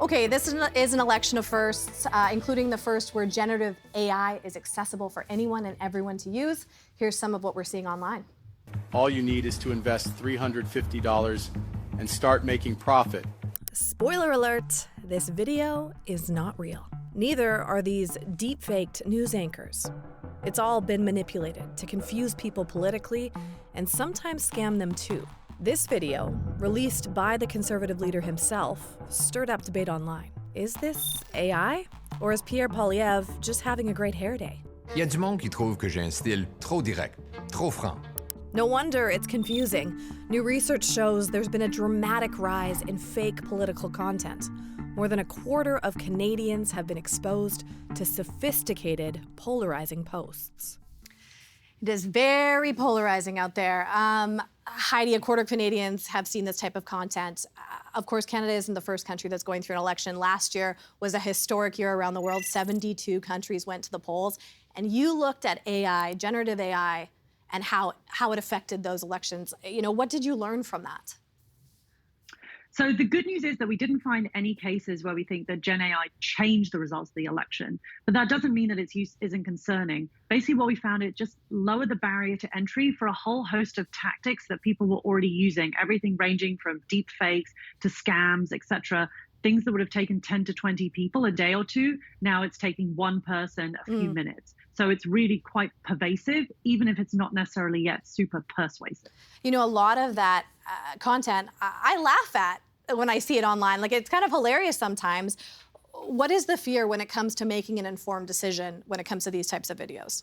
Okay, this is an election of firsts, including the first where generative AI is accessible for anyone and everyone to use. Here's some of what we're seeing online. All you need is to invest $350 and start making profit. Spoiler alert, this video is not real. Neither are these deep-faked news anchors. It's all been manipulated to confuse people politically and sometimes scam them too. This video, released by the conservative leader himself, stirred up debate online. Is this AI? Or is Pierre Poilievre just having a great hair day? Il y a du monde qui trouve que j'ai un style trop direct, trop franc. No wonder it's confusing. New research shows there's been a dramatic rise in fake political content. More than a quarter of Canadians have been exposed to sophisticated, polarizing posts. It is very polarizing out there. Heidi, a quarter of Canadians have seen this type of content. Of course, Canada isn't the first country that's going through an election. Last year was a historic year around the world. 72 countries went to the polls. And you looked at AI, generative AI, and how it affected those elections. You know, what did you learn from that? So the good news is that we didn't find any cases where we think that Gen AI changed the results of the election. But that doesn't mean that its use isn't concerning. Basically, what we found, it just lowered the barrier to entry for a whole host of tactics that people were already using, everything ranging from deep fakes to scams, etc. Things that would have taken 10 to 20 people a day or two, now it's taking one person a few minutes. So it's really quite pervasive, even if it's not necessarily yet super persuasive. You know, a lot of that content I laugh at when I see it online. Like, it's kind of hilarious sometimes. What is the fear when it comes to making an informed decision when it comes to these types of videos?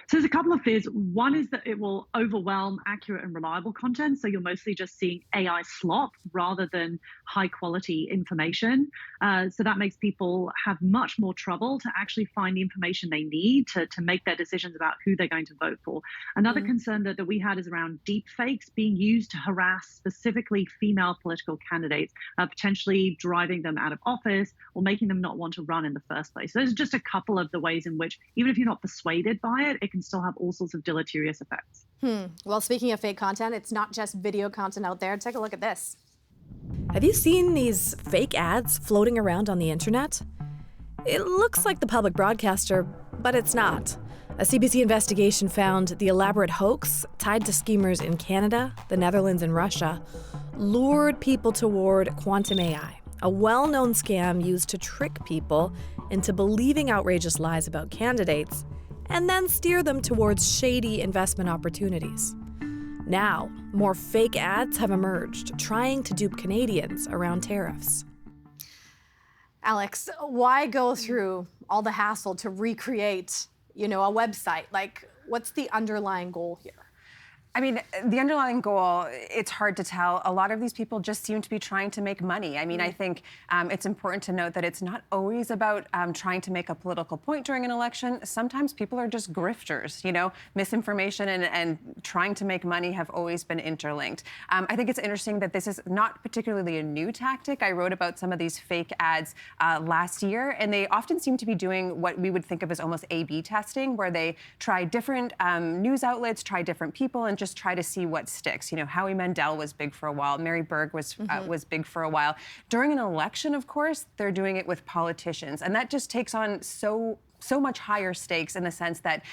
So there's a couple of fears. One is that it will overwhelm accurate and reliable content. So you're mostly just seeing AI slop rather than high quality information. So that makes people have much more trouble to actually find the information they need to make their decisions about who they're going to vote for. Another concern that we had is around deep fakes being used to harass specifically female political candidates, potentially driving them out of office or making them not want to run in the first place. So those are just a couple of the ways in which, even if you're not persuaded by it, it can still have all sorts of deleterious effects. Well, speaking of fake content, it's not just video content out there. Take a look at this. Have you seen these fake ads floating around on the internet? It looks like the public broadcaster, but it's not. A CBC investigation found the elaborate hoax tied to schemers in Canada, the Netherlands, and Russia lured people toward quantum AI, a well-known scam used to trick people into believing outrageous lies about candidates and then steer them towards shady investment opportunities. Now, more fake ads have emerged, trying to dupe Canadians around tariffs. Alex, why go through all the hassle to recreate, a website? Like, what's the underlying goal here? I mean, the underlying goal, it's hard to tell. A lot of these people just seem to be trying to make money. I mean, I think it's important to note that it's not always about trying to make a political point during an election. Sometimes people are just grifters, misinformation and trying to make money have always been interlinked. I think it's interesting that this is not particularly a new tactic. I wrote about some of these fake ads last year, and they often seem to be doing what we would think of as almost A/B testing, where they try different news outlets, try different people, and just try to see what sticks. Howie Mandel was big for a while. Mary Berg was big for a while. During an election, of course, they're doing it with politicians, and that just takes on so much higher stakes in the sense that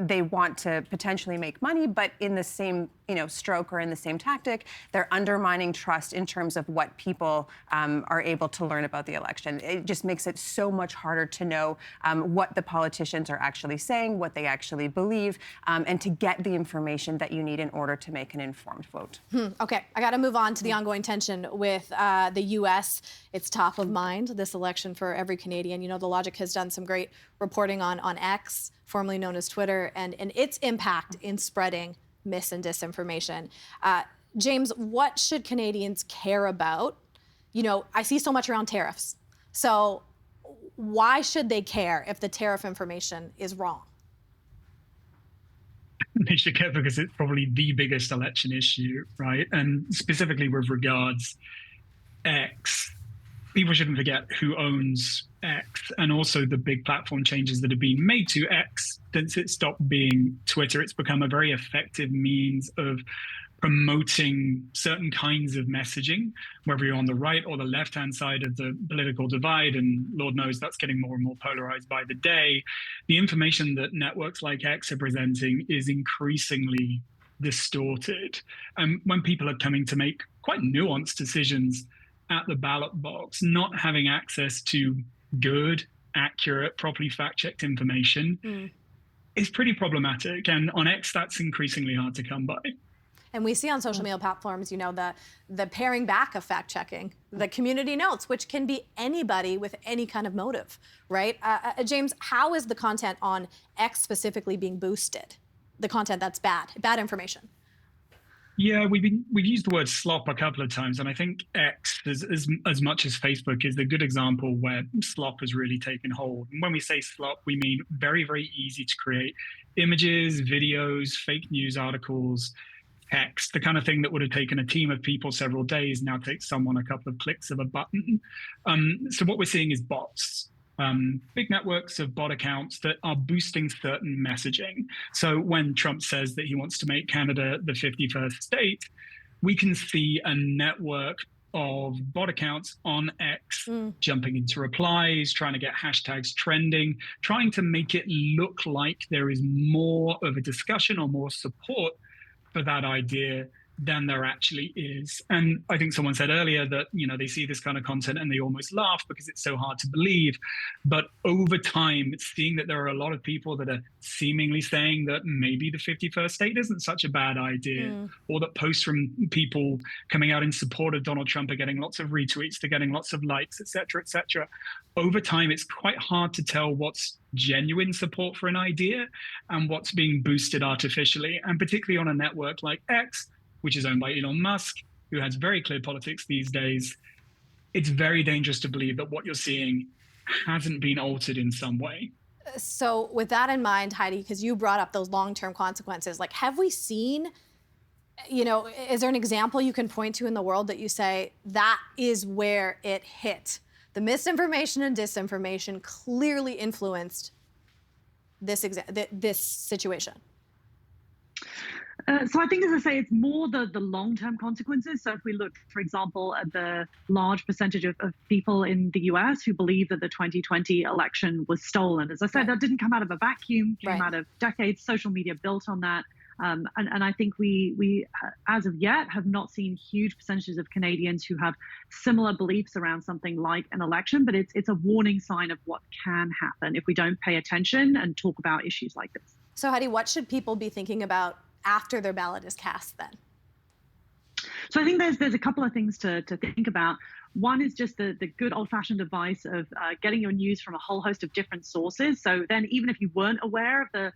they want to potentially make money, but in the same stroke or in the same tactic, they're undermining trust in terms of what people are able to learn about the election. It just makes it so much harder to know what the politicians are actually saying, what they actually believe, and to get the information that you need in order to make an informed vote. Okay, I got to move on to the ongoing tension with the U.S. It's top of mind, this election, for every Canadian. The Logic has done some great reporting on X, formerly known as Twitter, and its impact in spreading mis and disinformation. James, what should Canadians care about? I see so much around tariffs. So why should they care if the tariff information is wrong? They should care because it's probably the biggest election issue, right? And specifically with regards X, people shouldn't forget who owns X, and also the big platform changes that have been made to X since it stopped being Twitter. It's become a very effective means of promoting certain kinds of messaging, whether you're on the right or the left-hand side of the political divide, and Lord knows that's getting more and more polarized by the day, the information that networks like X are presenting is increasingly distorted. And when people are coming to make quite nuanced decisions at the ballot box, not having access to good, accurate, properly fact-checked information is pretty problematic. And on X, that's increasingly hard to come by. And we see on social media platforms, you know, the paring back of fact checking, the community notes, which can be anybody with any kind of motive, right? James, how is the content on X specifically being boosted? The content that's bad information. Yeah, we've used the word slop a couple of times, and I think X, as much as Facebook, is the good example where slop has really taken hold. And when we say slop, we mean very, very easy to create images, videos, fake news articles, text, the kind of thing that would have taken a team of people several days now takes someone a couple of clicks of a button. So what we're seeing is bots. Big networks of bot accounts that are boosting certain messaging. So when Trump says that he wants to make Canada the 51st state, we can see a network of bot accounts on X jumping into replies, trying to get hashtags trending, trying to make it look like there is more of a discussion or more support for that idea than there actually is. And I think someone said earlier that, you know, they see this kind of content and they almost laugh because it's so hard to believe. But over time, seeing that there are a lot of people that are seemingly saying that maybe the 51st state isn't such a bad idea, or that posts from people coming out in support of Donald Trump are getting lots of retweets, they're getting lots of likes, et cetera, et cetera. Over time, it's quite hard to tell what's genuine support for an idea and what's being boosted artificially. And particularly on a network like X, which is owned by Elon Musk, who has very clear politics these days, it's very dangerous to believe that what you're seeing hasn't been altered in some way. So with that in mind, Heidi, because you brought up those long-term consequences, like have we seen, you know, is there an example you can point to in the world that you say that is where it hit? The misinformation and disinformation clearly influenced this situation. So I think, as I say, it's more the long-term consequences. So if we look, for example, at the large percentage of people in the US who believe that the 2020 election was stolen, as I said, that didn't come out of a vacuum, came out of decades. Social media built on that. And I think we, as of yet, have not seen huge percentages of Canadians who have similar beliefs around something like an election. But it's a warning sign of what can happen if we don't pay attention and talk about issues like this. So Heidi, what should people be thinking about after their ballot is cast then? So I think there's a couple of things to think about. One is just the good old-fashioned advice of getting your news from a whole host of different sources. So then even if you weren't aware of the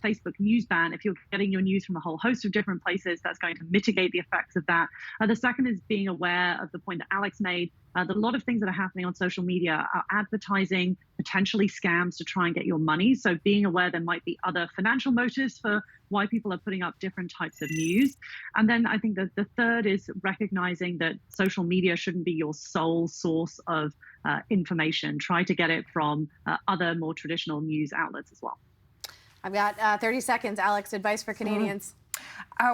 Facebook news ban, if you're getting your news from a whole host of different places, that's going to mitigate the effects of that. The second is being aware of the point that Alex made, that a lot of things that are happening on social media are advertising, potentially scams to try and get your money. So being aware there might be other financial motives for why people are putting up different types of news. And then I think that the third is recognizing that social media shouldn't be your sole source of information. Try to get it from other more traditional news outlets as well. I've got 30 seconds. Alex, advice for Canadians.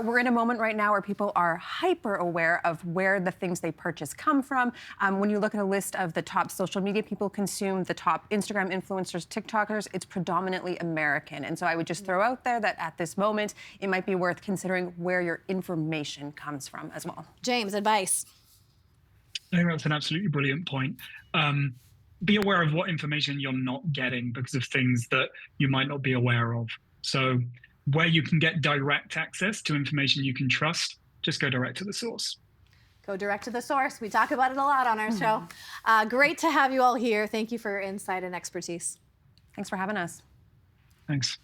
We're in a moment right now where people are hyper aware of where the things they purchase come from. When you look at a list of the top social media people consume, the top Instagram influencers, TikTokers, it's predominantly American. And so I would just throw out there that at this moment, it might be worth considering where your information comes from as well. James, advice. I think that's an absolutely brilliant point. Be aware of what information you're not getting because of things that you might not be aware of. So where you can get direct access to information you can trust, just go direct to the source. Go direct to the source. We talk about it a lot on our show. Great to have you all here. Thank you for your insight and expertise. Thanks for having us. Thanks.